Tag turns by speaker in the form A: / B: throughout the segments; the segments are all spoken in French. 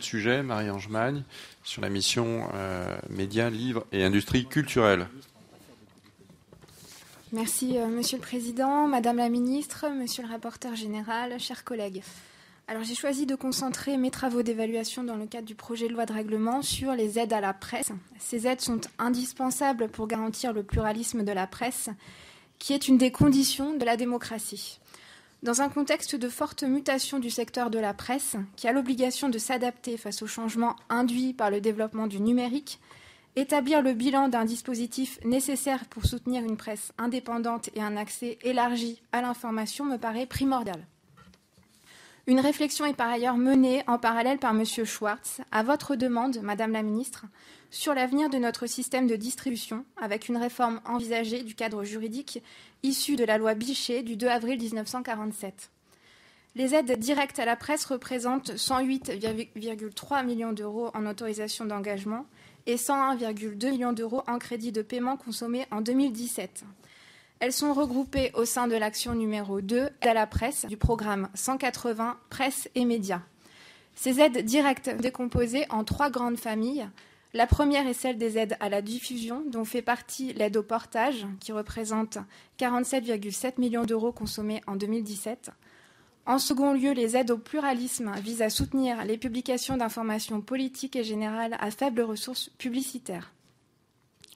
A: Sujet, Marie-Ange Magne, sur la mission Médias, Livres et Industrie culturelle.
B: Merci, Monsieur le Président, Madame la Ministre, Monsieur le Rapporteur général, chers collègues. Alors, j'ai choisi de concentrer mes travaux d'évaluation dans le cadre du projet de loi de règlement sur les aides à la presse. Ces aides sont indispensables pour garantir le pluralisme de la presse, qui est une des conditions de la démocratie. Dans un contexte de forte mutation du secteur de la presse, qui a l'obligation de s'adapter face aux changements induits par le développement du numérique, établir le bilan d'un dispositif nécessaire pour soutenir une presse indépendante et un accès élargi à l'information me paraît primordial. Une réflexion est par ailleurs menée en parallèle par M. Schwartz, à votre demande, Madame la Ministre, sur l'avenir de notre système de distribution, avec une réforme envisagée du cadre juridique issu de la loi Bichet du 2 avril 1947. Les aides directes à la presse représentent 108,3 millions d'euros en autorisation d'engagement et 101,2 millions d'euros en crédit de paiement consommés en 2017. Elles sont regroupées au sein de l'action numéro 2 à la presse du programme 180 Presse et médias. Ces aides directes décomposées en 3 grandes familles. La première est celle des aides à la diffusion, dont fait partie l'aide au portage, qui représente 47,7 millions d'euros consommés en 2017. En second lieu, les aides au pluralisme visent à soutenir les publications d'informations politiques et générales à faibles ressources publicitaires.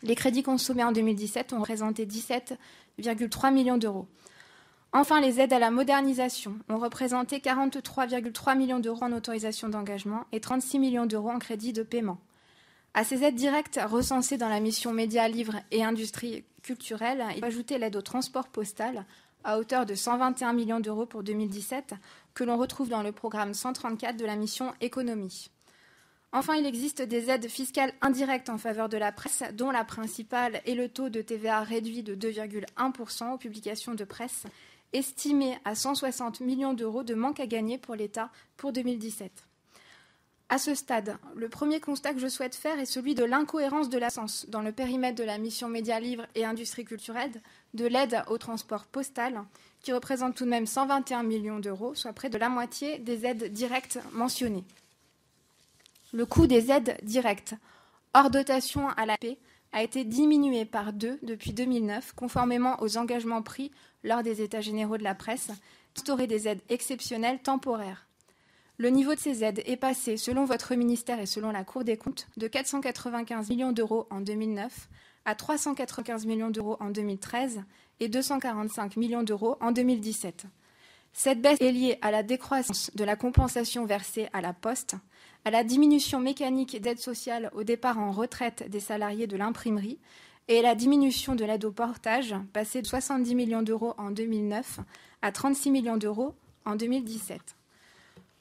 B: Les crédits consommés en 2017 ont représenté 17,3 millions d'euros. Enfin, les aides à la modernisation ont représenté 43,3 millions d'euros en autorisation d'engagement et 36 millions d'euros en crédit de paiement. À ces aides directes recensées dans la mission Médias, Livres et Industrie culturelle, il faut ajouter l'aide au transport postal à hauteur de 121 millions d'euros pour 2017, que l'on retrouve dans le programme 134 de la mission Économie. Enfin, il existe des aides fiscales indirectes en faveur de la presse, dont la principale est le taux de TVA réduit de 2,1% aux publications de presse, estimé à 160 millions d'euros de manque à gagner pour l'État pour 2017. À ce stade, le premier constat que je souhaite faire est celui de l'incohérence de l'absence, dans le périmètre de la mission Médias, Livres et Industrie culturelle, de l'aide au transport postal, qui représente tout de même 121 millions d'euros, soit près de la moitié des aides directes mentionnées. Le coût des aides directes, hors dotation à la paix, a été diminué par 2 depuis 2009, conformément aux engagements pris lors des États généraux de la presse, instaurer des aides exceptionnelles temporaires. Le niveau de ces aides est passé, selon votre ministère et selon la Cour des comptes, de 495 millions d'euros en 2009 à 395 millions d'euros en 2013 et 245 millions d'euros en 2017. Cette baisse est liée à la décroissance de la compensation versée à la Poste, à la diminution mécanique d'aide sociale au départ en retraite des salariés de l'imprimerie et à la diminution de l'aide au portage, passée de 70 millions d'euros en 2009 à 36 millions d'euros en 2017.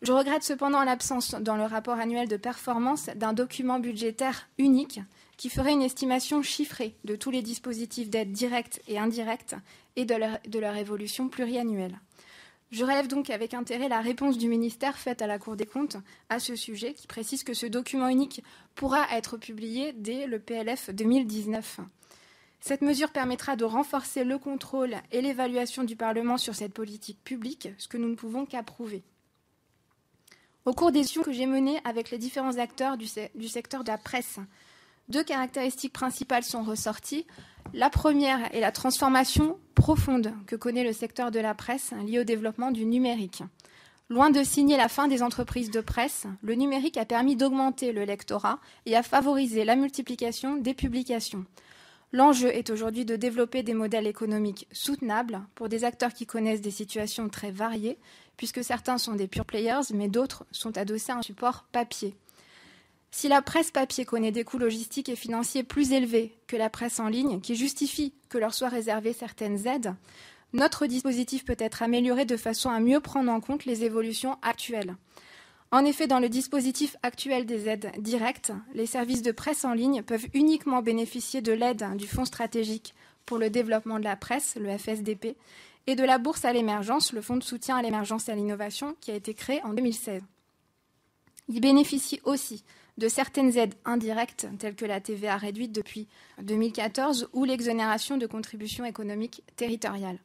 B: Je regrette cependant l'absence dans le rapport annuel de performance d'un document budgétaire unique qui ferait une estimation chiffrée de tous les dispositifs d'aide directe et indirecte et de leur évolution pluriannuelle. Je relève donc avec intérêt la réponse du ministère faite à la Cour des comptes à ce sujet, qui précise que ce document unique pourra être publié dès le PLF 2019. Cette mesure permettra de renforcer le contrôle et l'évaluation du Parlement sur cette politique publique, ce que nous ne pouvons qu'approuver. Au cours des discussions que j'ai menées avec les différents acteurs du secteur de la presse, 2 caractéristiques principales sont ressorties. La première est la transformation profonde que connaît le secteur de la presse liée au développement du numérique. Loin de signer la fin des entreprises de presse, le numérique a permis d'augmenter le lectorat et a favorisé la multiplication des publications. L'enjeu est aujourd'hui de développer des modèles économiques soutenables pour des acteurs qui connaissent des situations très variées, puisque certains sont des pure players, mais d'autres sont adossés à un support papier. Si la presse papier connaît des coûts logistiques et financiers plus élevés que la presse en ligne, qui justifient que leur soient réservées certaines aides, notre dispositif peut être amélioré de façon à mieux prendre en compte les évolutions actuelles. En effet, dans le dispositif actuel des aides directes, les services de presse en ligne peuvent uniquement bénéficier de l'aide du Fonds stratégique pour le développement de la presse, le FSDP, et de la Bourse à l'émergence, le Fonds de soutien à l'émergence et à l'innovation, qui a été créé en 2016. Ils bénéficient aussi de certaines aides indirectes, telles que la TVA réduite depuis 2014 ou l'exonération de contributions économiques territoriales.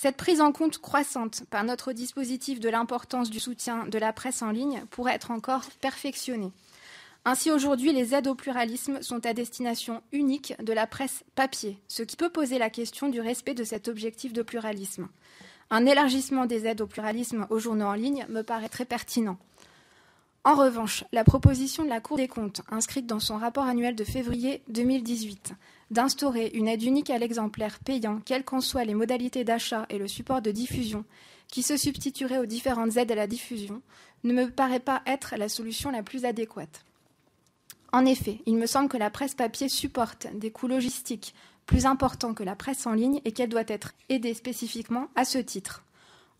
B: Cette prise en compte croissante par notre dispositif de l'importance du soutien de la presse en ligne pourrait être encore perfectionnée. Ainsi, aujourd'hui, les aides au pluralisme sont à destination unique de la presse papier, ce qui peut poser la question du respect de cet objectif de pluralisme. Un élargissement des aides au pluralisme aux journaux en ligne me paraît très pertinent. En revanche, la proposition de la Cour des comptes, inscrite dans son rapport annuel de février 2018, d'instaurer une aide unique à l'exemplaire payant, quelles qu'en soient les modalités d'achat et le support de diffusion, qui se substituerait aux différentes aides à la diffusion, ne me paraît pas être la solution la plus adéquate. En effet, il me semble que la presse papier supporte des coûts logistiques plus importants que la presse en ligne et qu'elle doit être aidée spécifiquement à ce titre.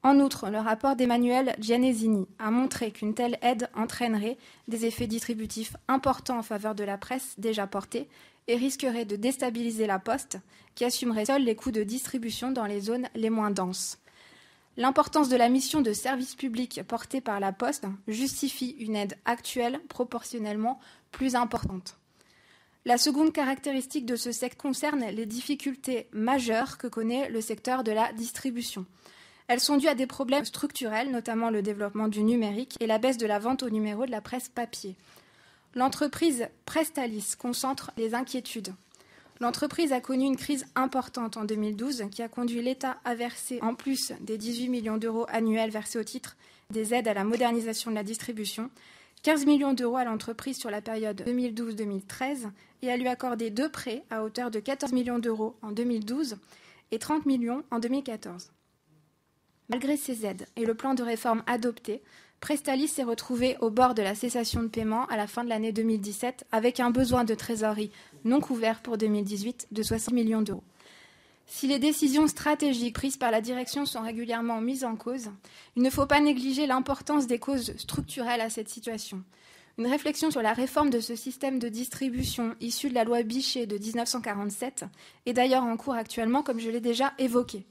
B: En outre, le rapport d'Emmanuel Gianesini a montré qu'une telle aide entraînerait des effets distributifs importants en faveur de la presse déjà portée et risquerait de déstabiliser la Poste, qui assumerait seule les coûts de distribution dans les zones les moins denses. L'importance de la mission de service public portée par la Poste justifie une aide actuelle proportionnellement plus importante. La seconde caractéristique de ce secteur concerne les difficultés majeures que connaît le secteur de la distribution. Elles sont dues à des problèmes structurels, notamment le développement du numérique et la baisse de la vente au numéro de la presse papier. L'entreprise Prestalis concentre les inquiétudes. L'entreprise a connu une crise importante en 2012 qui a conduit l'État à verser, en plus des 18 millions d'euros annuels versés au titre des aides à la modernisation de la distribution, 15 millions d'euros à l'entreprise sur la période 2012-2013 et à lui accorder 2 prêts à hauteur de 14 millions d'euros en 2012 et 30 millions en 2014. Malgré ces aides et le plan de réforme adopté, Prestalis s'est retrouvé au bord de la cessation de paiement à la fin de l'année 2017 avec un besoin de trésorerie non couvert pour 2018 de 60 millions d'euros. Si les décisions stratégiques prises par la direction sont régulièrement mises en cause, il ne faut pas négliger l'importance des causes structurelles à cette situation. Une réflexion sur la réforme de ce système de distribution issu de la loi Bichet de 1947 est d'ailleurs en cours actuellement, comme je l'ai déjà évoqué.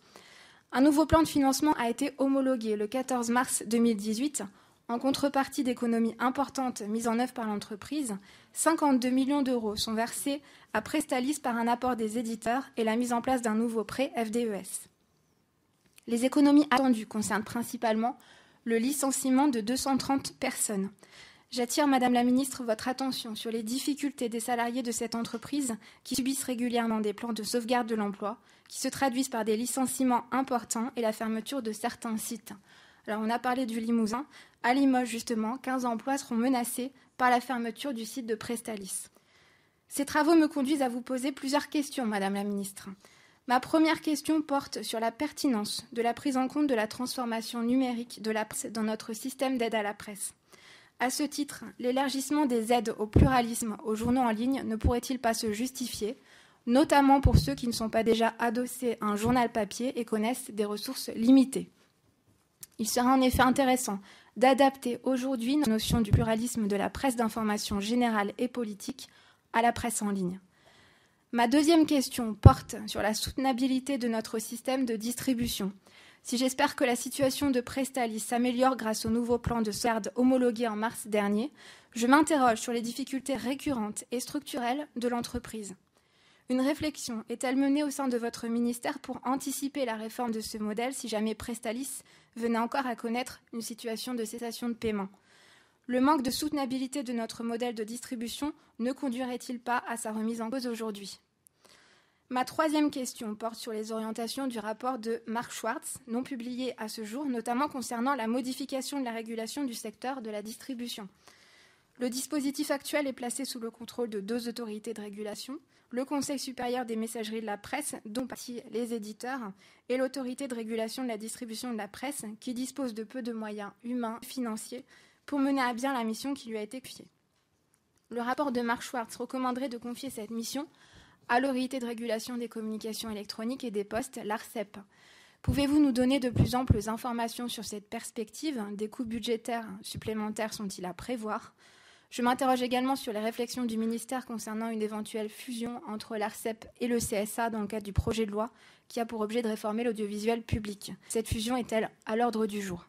B: Un nouveau plan de financement a été homologué le 14 mars 2018. En contrepartie d'économies importantes mises en œuvre par l'entreprise, 52 millions d'euros sont versés à Prestalis par un apport des éditeurs et la mise en place d'un nouveau prêt FDES. Les économies attendues concernent principalement le licenciement de 230 personnes. J'attire, Madame la Ministre, votre attention sur les difficultés des salariés de cette entreprise qui subissent régulièrement des plans de sauvegarde de l'emploi, qui se traduisent par des licenciements importants et la fermeture de certains sites. Alors, on a parlé du Limousin. À Limoges, justement, 15 emplois seront menacés par la fermeture du site de Prestalis. Ces travaux me conduisent à vous poser plusieurs questions, Madame la Ministre. Ma première question porte sur la pertinence de la prise en compte de la transformation numérique de la presse dans notre système d'aide à la presse. À ce titre, l'élargissement des aides au pluralisme aux journaux en ligne ne pourrait-il pas se justifier, notamment pour ceux qui ne sont pas déjà adossés à un journal papier et connaissent des ressources limitées? Il serait en effet intéressant d'adapter aujourd'hui la notion du pluralisme de la presse d'information générale et politique à la presse en ligne. Ma deuxième question porte sur la soutenabilité de notre système de distribution. Si j'espère que la situation de Prestalis s'améliore grâce au nouveau plan de sauvegarde homologué en mars dernier, je m'interroge sur les difficultés récurrentes et structurelles de l'entreprise. Une réflexion est-elle menée au sein de votre ministère pour anticiper la réforme de ce modèle si jamais Prestalis venait encore à connaître une situation de cessation de paiement? Le manque de soutenabilité de notre modèle de distribution ne conduirait-il pas à sa remise en cause aujourd'hui? Ma troisième question porte sur les orientations du rapport de Marc Schwartz, non publié à ce jour, notamment concernant la modification de la régulation du secteur de la distribution. Le dispositif actuel est placé sous le contrôle de 2 autorités de régulation, le Conseil supérieur des messageries de la presse, dont partie les éditeurs, et l'autorité de régulation de la distribution de la presse, qui dispose de peu de moyens humains et financiers pour mener à bien la mission qui lui a été confiée. Le rapport de Marc Schwartz recommanderait de confier cette mission à l'autorité de régulation des communications électroniques et des postes, l'ARCEP. Pouvez-vous nous donner de plus amples informations sur cette perspective? Des coûts budgétaires supplémentaires sont-ils à prévoir? Je m'interroge également sur les réflexions du ministère concernant une éventuelle fusion entre l'ARCEP et le CSA dans le cadre du projet de loi qui a pour objet de réformer l'audiovisuel public. Cette fusion est-elle à l'ordre du jour?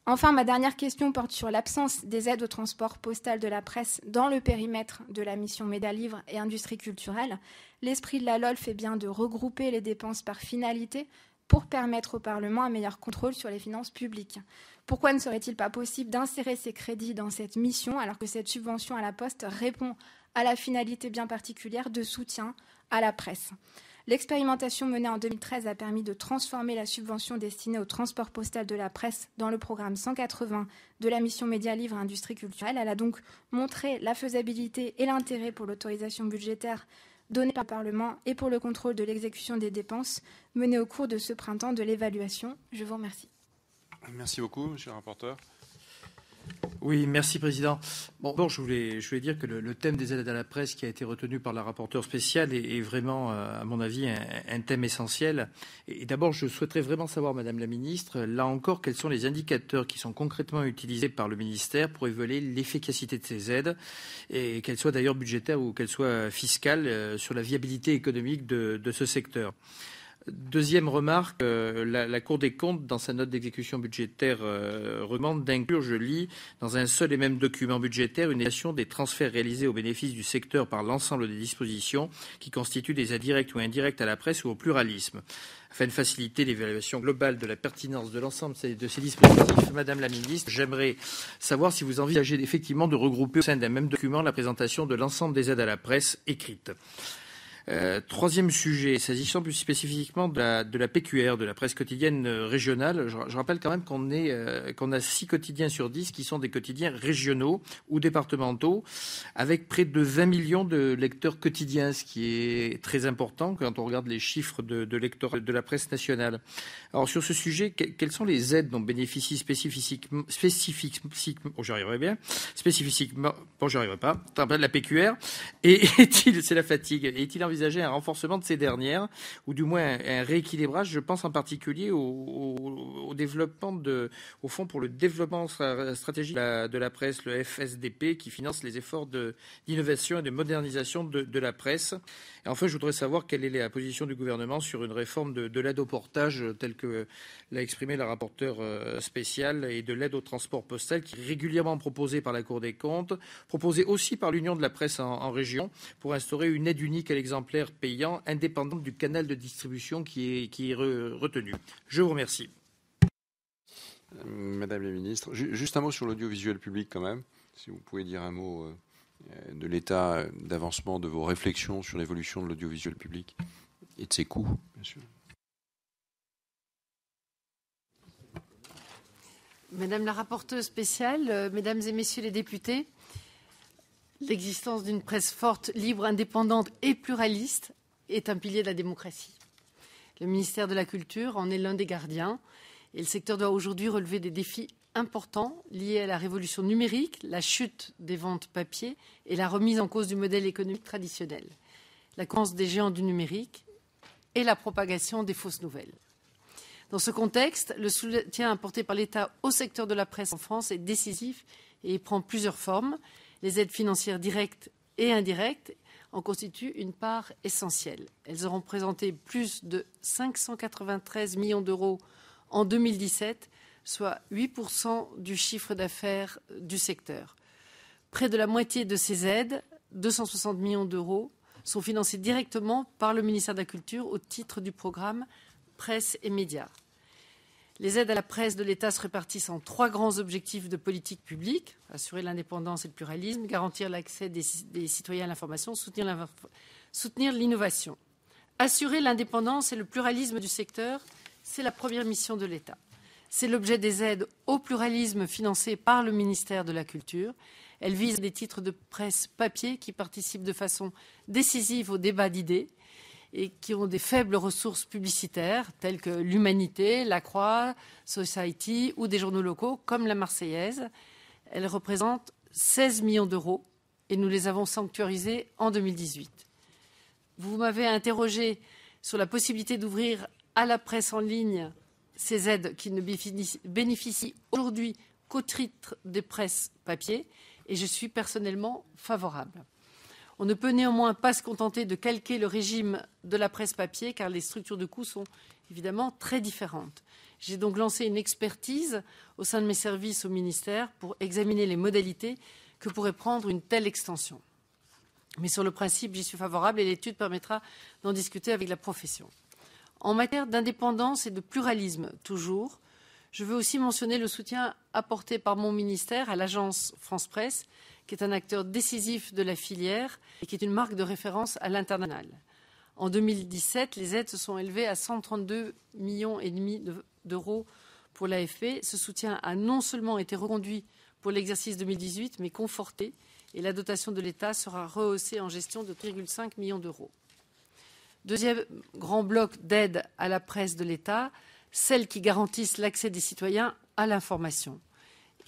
B: Enfin, ma dernière question porte sur l'absence des aides au transport postal de la presse dans le périmètre de la mission Média Livre et Industrie culturelle. L'esprit de la LOLF est bien de regrouper les dépenses par finalité. pour permettre au Parlement un meilleur contrôle sur les finances publiques. Pourquoi ne serait-il pas possible d'insérer ces crédits dans cette mission alors que cette subvention à la Poste répond à la finalité bien particulière de soutien à la presse ? L'expérimentation menée en 2013 a permis de transformer la subvention destinée au transport postal de la presse dans le programme 180 de la mission Médias, Livres et Industrie culturelle. Elle a donc montré la faisabilité et l'intérêt pour l'autorisation budgétaire donnée par le Parlement et pour le contrôle de l'exécution des dépenses menées au cours de ce printemps de l'évaluation. Je vous remercie.
A: Merci beaucoup, monsieur le rapporteur.
C: Oui, merci Président. Bon, je voulais dire que le thème des aides à la presse qui a été retenu par la rapporteure spéciale est vraiment, à mon avis, un thème essentiel. Et d'abord, je souhaiterais vraiment savoir, Madame la Ministre, là encore, quels sont les indicateurs qui sont concrètement utilisés par le ministère pour évaluer l'efficacité de ces aides, et qu'elles soient d'ailleurs budgétaires ou qu'elles soient fiscales, sur la viabilité économique de ce secteur. Deuxième remarque, la Cour des comptes, dans sa note d'exécution budgétaire, recommande d'inclure, je lis, dans un seul et même document budgétaire, une évaluation des transferts réalisés au bénéfice du secteur par l'ensemble des dispositions qui constituent des aides directes ou indirectes à la presse ou au pluralisme. Afin de faciliter l'évaluation globale de la pertinence de l'ensemble de ces dispositifs, Madame la Ministre, j'aimerais savoir si vous envisagez effectivement de regrouper au sein d'un même document la présentation de l'ensemble des aides à la presse écrites. Troisième sujet, s'agissant plus spécifiquement de la PQR, de la presse quotidienne régionale, je rappelle quand même qu'on a 6 quotidiens sur 10 qui sont des quotidiens régionaux ou départementaux, avec près de 20 millions de lecteurs quotidiens, ce qui est très important quand on regarde les chiffres de lecteurs de la presse nationale. Alors sur ce sujet, quelles sont les aides dont bénéficie spécifiquement, la PQR, et c'est la fatigue, est-il envisager un renforcement de ces dernières, ou du moins un rééquilibrage? Je pense en particulier au développement au fonds pour le développement stratégique de la presse, le FSDP, qui finance les efforts d'innovation et de modernisation de la presse. Et enfin, je voudrais savoir quelle est la position du gouvernement sur une réforme de l'aide au portage, telle que l'a exprimé la rapporteure spéciale, et de l'aide au transport postal, qui est régulièrement proposée par la Cour des comptes, proposée aussi par l'Union de la presse en région, pour instaurer une aide unique à l'exemplaire payant, indépendante du canal de distribution qui est retenu. Je vous remercie.
A: Madame la Ministre, juste un mot sur l'audiovisuel public quand même, si vous pouvez dire un mot de l'état d'avancement de vos réflexions sur l'évolution de l'audiovisuel public et de ses coûts, bien sûr.
D: Madame la rapporteure spéciale, mesdames et messieurs les députés, l'existence d'une presse forte, libre, indépendante et pluraliste est un pilier de la démocratie. Le ministère de la Culture en est l'un des gardiens et le secteur doit aujourd'hui relever des défis importants liés à la révolution numérique, la chute des ventes papier et la remise en cause du modèle économique traditionnel, la concurrence des géants du numérique et la propagation des fausses nouvelles. Dans ce contexte, le soutien apporté par l'État au secteur de la presse en France est décisif et il prend plusieurs formes. Les aides financières directes et indirectes en constituent une part essentielle. Elles auront représenté plus de 593 millions d'euros en 2017, soit 8% du chiffre d'affaires du secteur. Près de la moitié de ces aides, 260 millions d'euros, sont financées directement par le ministère de la Culture au titre du programme Presse et Médias. Les aides à la presse de l'État se répartissent en 3 grands objectifs de politique publique: assurer l'indépendance et le pluralisme, garantir l'accès des citoyens à l'information, soutenir l'innovation. Assurer l'indépendance et le pluralisme du secteur, c'est la première mission de l'État. C'est l'objet des aides au pluralisme financées par le ministère de la Culture. Elles visent des titres de presse papier qui participent de façon décisive au débat d'idées et qui ont des faibles ressources publicitaires, telles que l'Humanité, La Croix, Society ou des journaux locaux comme La Marseillaise. Elles représentent 16 millions d'euros et nous les avons sanctuarisées en 2018. Vous m'avez interrogé sur la possibilité d'ouvrir à la presse en ligne ces aides qui ne bénéficient aujourd'hui qu'au titre des presses papier, et je suis personnellement favorable. On ne peut néanmoins pas se contenter de calquer le régime de la presse papier, car les structures de coûts sont évidemment très différentes. J'ai donc lancé une expertise au sein de mes services au ministère pour examiner les modalités que pourrait prendre une telle extension. Mais sur le principe, j'y suis favorable et l'étude permettra d'en discuter avec la profession. En matière d'indépendance et de pluralisme, toujours, je veux aussi mentionner le soutien apporté par mon ministère à l'agence France Presse, qui est un acteur décisif de la filière et qui est une marque de référence à l'international. En 2017, les aides se sont élevées à 132,5 millions d'euros pour l'AFP. Ce soutien a non seulement été reconduit pour l'exercice 2018, mais conforté, et la dotation de l'État sera rehaussée en gestion de 3,5 millions d'euros. Deuxième grand bloc d'aide à la presse de l'État, celles qui garantissent l'accès des citoyens à l'information.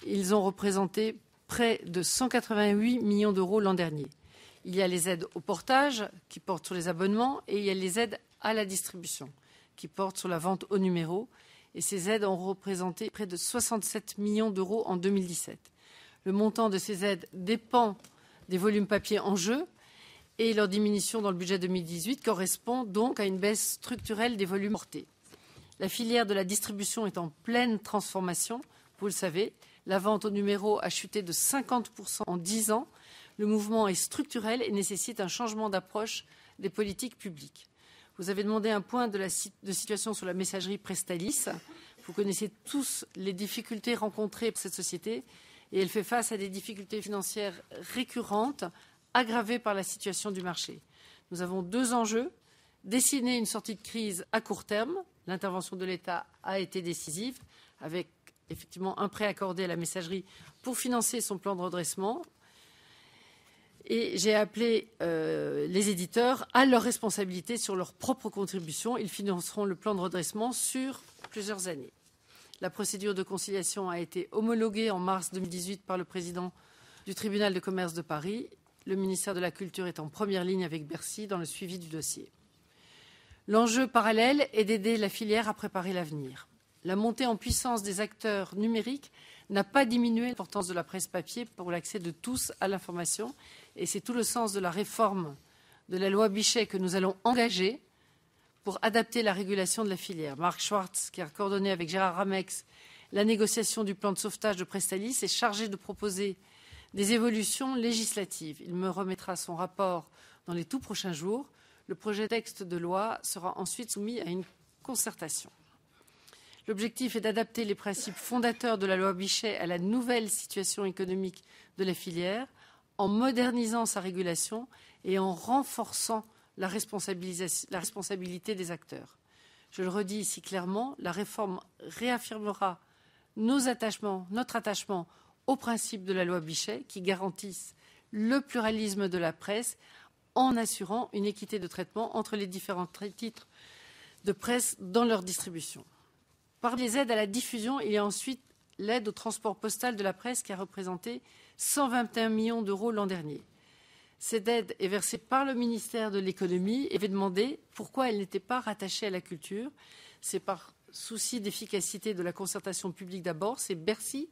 D: Ils ont représenté près de 188 millions d'euros l'an dernier. Il y a les aides au portage qui portent sur les abonnements et il y a les aides à la distribution qui portent sur la vente au numéro. Et ces aides ont représenté près de 67 millions d'euros en 2017. Le montant de ces aides dépend des volumes papier en jeu et leur diminution dans le budget 2018 correspond donc à une baisse structurelle des volumes portés. La filière de la distribution est en pleine transformation, vous le savez. La vente au numéro a chuté de 50% en 10 ans. Le mouvement est structurel et nécessite un changement d'approche des politiques publiques. Vous avez demandé un point de situation sur la messagerie Prestalis. Vous connaissez tous les difficultés rencontrées par cette société et elle fait face à des difficultés financières récurrentes aggravées par la situation du marché. Nous avons deux enjeux. Dessiner une sortie de crise à court terme. L'intervention de l'État a été décisive avec effectivement un prêt accordé à la messagerie pour financer son plan de redressement. Et j'ai appelé les éditeurs à leur responsabilité sur leur propre contribution. Ils financeront le plan de redressement sur plusieurs années. La procédure de conciliation a été homologuée en mars 2018 par le président du tribunal de commerce de Paris. Le ministère de la Culture est en première ligne avec Bercy dans le suivi du dossier. L'enjeu parallèle est d'aider la filière à préparer l'avenir. La montée en puissance des acteurs numériques n'a pas diminué l'importance de la presse papier pour l'accès de tous à l'information. Et c'est tout le sens de la réforme de la loi Bichet que nous allons engager pour adapter la régulation de la filière. Marc Schwartz, qui a coordonné avec Gérard Ramex la négociation du plan de sauvetage de Prestalis, est chargé de proposer des évolutions législatives. Il me remettra son rapport dans les tout prochains jours. Le projet de texte de loi sera ensuite soumis à une concertation. L'objectif est d'adapter les principes fondateurs de la loi Bichet à la nouvelle situation économique de la filière, en modernisant sa régulation et en renforçant la responsabilité des acteurs. Je le redis ici clairement, la réforme réaffirmera notre attachement aux principes de la loi Bichet qui garantissent le pluralisme de la presse en assurant une équité de traitement entre les différents titres de presse dans leur distribution. Parmi les aides à la diffusion, il y a ensuite l'aide au transport postal de la presse qui a représenté 121 millions d'euros l'an dernier. Cette aide est versée par le ministère de l'Économie et avait demandé pourquoi elle n'était pas rattachée à la culture. C'est par souci d'efficacité de la concertation publique d'abord, c'est Bercy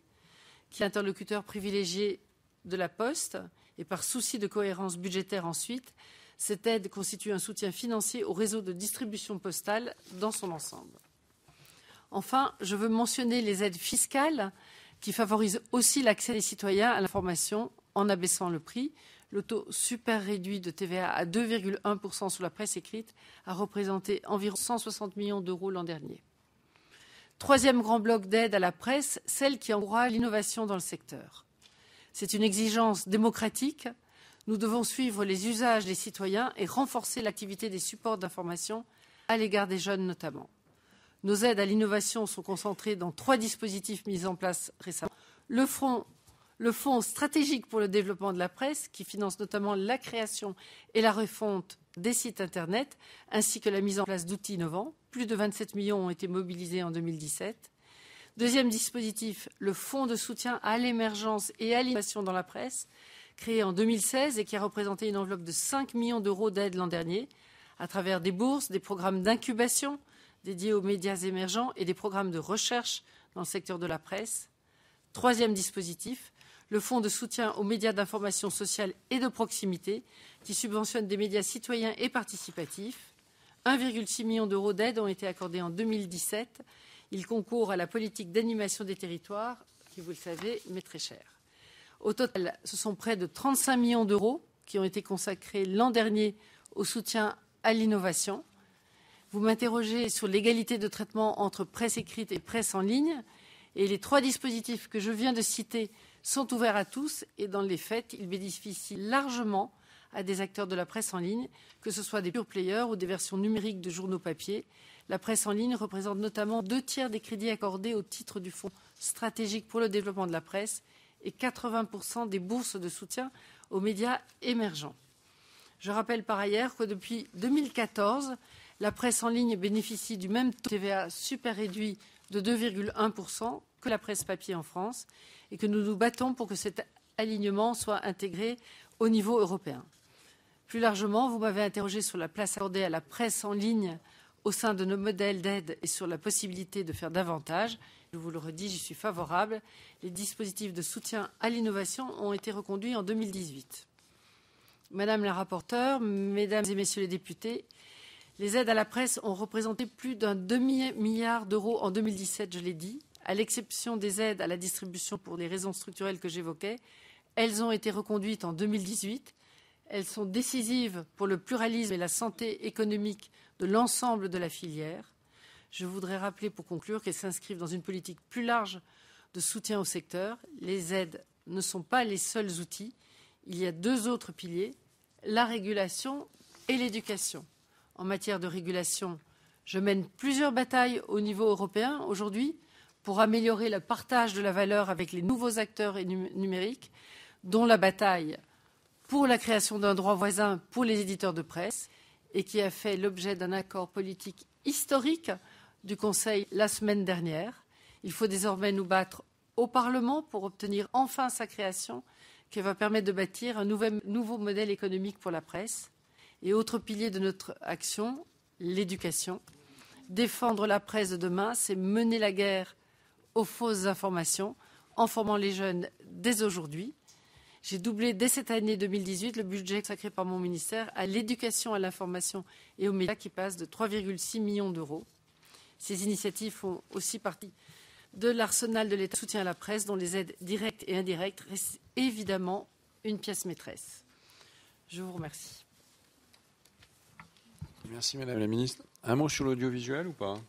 D: qui est l'interlocuteur privilégié de la Poste et par souci de cohérence budgétaire ensuite. Cette aide constitue un soutien financier au réseau de distribution postale dans son ensemble. Enfin, je veux mentionner les aides fiscales qui favorisent aussi l'accès des citoyens à l'information en abaissant le prix. Le taux super réduit de TVA à 2,1% sur la presse écrite a représenté environ 160 millions d'euros l'an dernier. Troisième grand bloc d'aide à la presse, celle qui encourage l'innovation dans le secteur. C'est une exigence démocratique. Nous devons suivre les usages des citoyens et renforcer l'activité des supports d'information à l'égard des jeunes notamment. Nos aides à l'innovation sont concentrées dans 3 dispositifs mis en place récemment. Le Fonds stratégique pour le développement de la presse, qui finance notamment la création et la refonte des sites Internet, ainsi que la mise en place d'outils innovants. Plus de 27 millions ont été mobilisés en 2017. Deuxième dispositif, le Fonds de soutien à l'émergence et à l'innovation dans la presse, créé en 2016 et qui a représenté une enveloppe de 5 millions d'euros d'aide l'an dernier, à travers des bourses, des programmes d'incubation dédiés aux médias émergents et des programmes de recherche dans le secteur de la presse. Troisième dispositif, le Fonds de soutien aux médias d'information sociale et de proximité, qui subventionne des médias citoyens et participatifs. 1,6 million d'euros d'aide ont été accordés en 2017. Il concourt à la politique d'animation des territoires, qui, vous le savez, m'est très chère. Au total, ce sont près de 35 millions d'euros qui ont été consacrés l'an dernier au soutien à l'innovation. Vous m'interrogez sur l'égalité de traitement entre presse écrite et presse en ligne. Et les 3 dispositifs que je viens de citer sont ouverts à tous et dans les faits, ils bénéficient largement à des acteurs de la presse en ligne, que ce soit des pure players ou des versions numériques de journaux papier. La presse en ligne représente notamment 2/3 des crédits accordés au titre du Fonds stratégique pour le développement de la presse et 80% des bourses de soutien aux médias émergents. Je rappelle par ailleurs que depuis 2014, la presse en ligne bénéficie du même taux de TVA super réduit de 2,1% que la presse papier en France et que nous nous battons pour que cet alignement soit intégré au niveau européen. Plus largement, vous m'avez interrogé sur la place accordée à la presse en ligne au sein de nos modèles d'aide et sur la possibilité de faire davantage. Je vous le redis, j'y suis favorable. Les dispositifs de soutien à l'innovation ont été reconduits en 2018. Madame la rapporteure, mesdames et messieurs les députés, les aides à la presse ont représenté plus d'un demi-milliard d'euros en 2017, je l'ai dit. À l'exception des aides à la distribution pour les raisons structurelles que j'évoquais, elles ont été reconduites en 2018. Elles sont décisives pour le pluralisme et la santé économique de l'ensemble de la filière. Je voudrais rappeler pour conclure qu'elles s'inscrivent dans une politique plus large de soutien au secteur. Les aides ne sont pas les seuls outils. Il y a 2 autres piliers, la régulation et l'éducation. En matière de régulation, je mène plusieurs batailles au niveau européen aujourd'hui pour améliorer le partage de la valeur avec les nouveaux acteurs numériques, dont la bataille pour la création d'un droit voisin pour les éditeurs de presse et qui a fait l'objet d'un accord politique historique du Conseil la semaine dernière. Il faut désormais nous battre au Parlement pour obtenir enfin sa création qui va permettre de bâtir un nouveau modèle économique pour la presse. Et autre pilier de notre action, l'éducation. Défendre la presse de demain, c'est mener la guerre aux fausses informations en formant les jeunes dès aujourd'hui. J'ai doublé dès cette année 2018 le budget consacré par mon ministère à l'éducation, à l'information et aux médias qui passe de 3,6 millions d'euros. Ces initiatives font aussi partie de l'arsenal de l'État de soutien à la presse, dont les aides directes et indirectes restent évidemment une pièce maîtresse. Je vous remercie.
A: Merci Madame la Ministre. Un mot sur l'audiovisuel ou pas ?